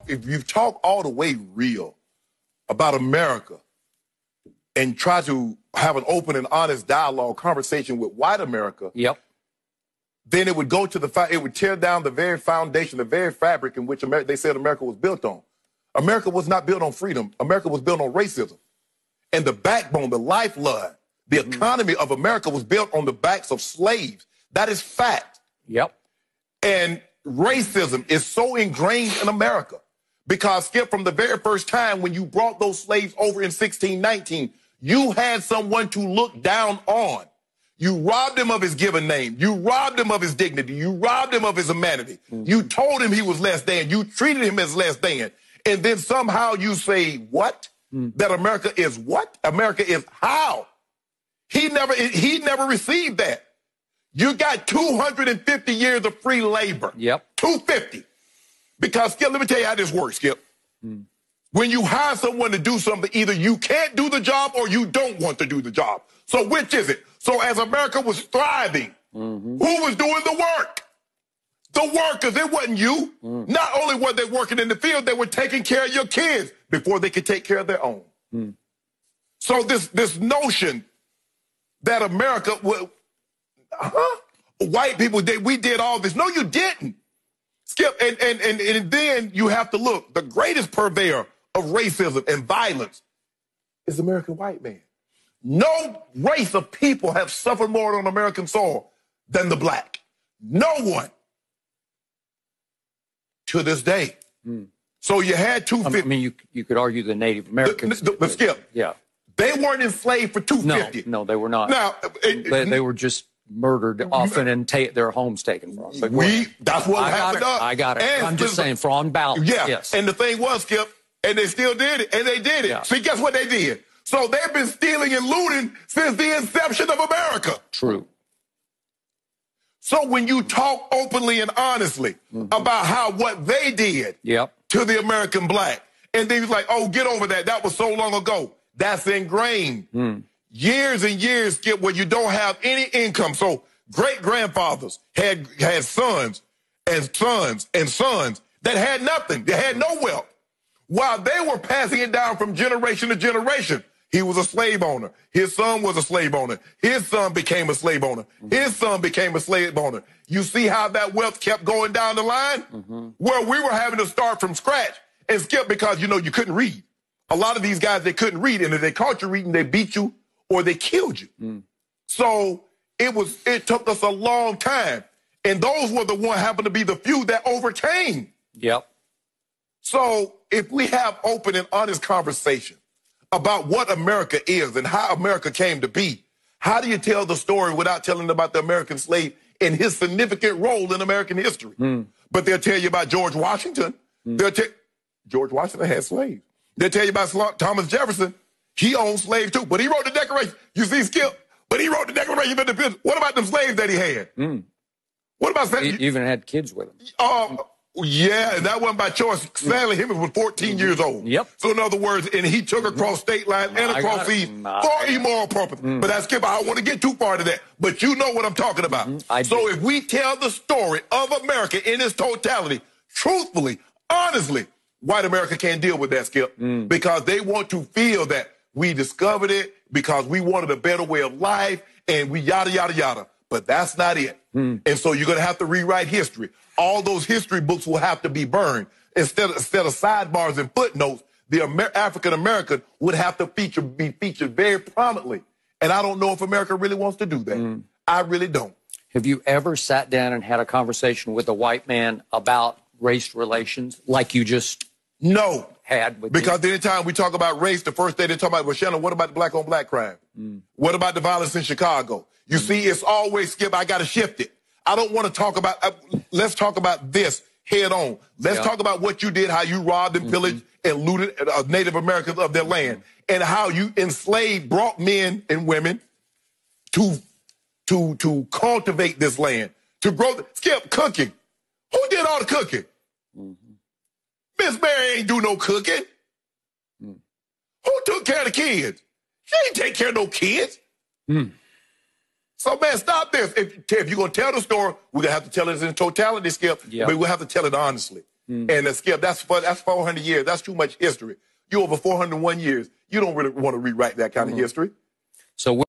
if you talk all the way real about America and try to have an open and honest dialogue, conversation with white America, then it would go to it would tear down the very foundation, the very fabric in which they said America was built on. America was not built on freedom. America was built on racism. And the backbone, the lifeblood, the economy of America was built on the backs of slaves. That is fact. And racism is so ingrained in America because, Skip, from the very first time when you brought those slaves over in 1619, you had someone to look down on. You robbed him of his given name. You robbed him of his dignity. You robbed him of his humanity. You told him he was less than. You treated him as less than. And then somehow you say, what? That America is what? America is how? He never received that. You got 250 years of free labor. 250. Because, Skip, let me tell you how this works, Skip. When you hire someone to do something, either you can't do the job or you don't want to do the job. So which is it? So as America was thriving, who was doing the work? The workers. It wasn't you. Not only were they working in the field, they were taking care of your kids before they could take care of their own. So this notion that America, white people, we did all this. No, you didn't. Skip, and then you have to look. The greatest purveyor of racism and violence is the American white man. No race of people have suffered more on American soil than the black. No one. To this day. So you had 250. I mean, you could argue the Native Americans. But Skip, they weren't enslaved for 250. No, they were not. Now, they were just murdered often and their homes taken from them. That's what happened. I got it. And I'm just saying, for on balance. Yes. And the thing was, Skip, and they still did it, and they did it. See, guess what they did? So they've been stealing and looting since the inception of America. True. So when you talk openly and honestly about what they did to the American black, and then he's like, oh, get over that. That was so long ago. That's ingrained. Years and years, Skip, where you don't have any income. So great-grandfathers had sons and sons and sons that had nothing. They had no wealth. While they were passing it down from generation to generation, he was a slave owner. His son was a slave owner. His son became a slave owner. His son became a slave owner. You see how that wealth kept going down the line? Where we were having to start from scratch. And Skip, because, you couldn't read. A lot of these guys, they couldn't read. And if they caught you reading, they beat you or they killed you. So it took us a long time. And those were the ones happened to be the few that overcame. So if we have open and honest conversation about what America is and how America came to be, how do you tell the story without telling about the American slave and his significant role in American history? But they'll tell you about George Washington. George Washington had slaves. They'll tell you about Thomas Jefferson. He owned slaves too, but he wrote the Declaration. You see, Skip? But he wrote the Declaration of Independence. What about them slaves that he had? What about... He even had kids with him. Yeah, and that wasn't by choice. Stanley Hemings was 14 years old. So in other words, and he took across state lines and across seas for immoral purpose. But that's Skip. I don't want to get too far to that. But you know what I'm talking about. So if we tell the story of America in its totality, truthfully, honestly, white America can't deal with that, Skip, because they want to feel that we discovered it because we wanted a better way of life and we yada, yada, yada. But that's not it. And so you're going to have to rewrite history. All those history books will have to be burned. Instead of sidebars and footnotes, the African-American would have to be featured very prominently. And I don't know if America really wants to do that. I really don't. Have you ever sat down and had a conversation with a white man about race relations like you just had with because anytime we talk about race, the first day they talk about, well, Shannon, what about the black-on-black crime? What about the violence in Chicago? You see, it's always, Skip, I got to shift it. I don't want to talk about, let's talk about this head on. Let's talk about what you did, how you robbed and pillaged and looted Native Americans of their land, and how you enslaved, brought men and women to cultivate this land, to grow. Skip, cooking. Who did all the cooking? Miss Mary ain't do no cooking. Who took care of the kids? She ain't take care of no kids. So, man, stop this. If you're going to tell the story, we're going to have to tell it in totality, Skip. But we'll have to tell it honestly. And Skip, that's 400 years. That's too much history. You over 401 years. You don't really want to rewrite that kind of history. So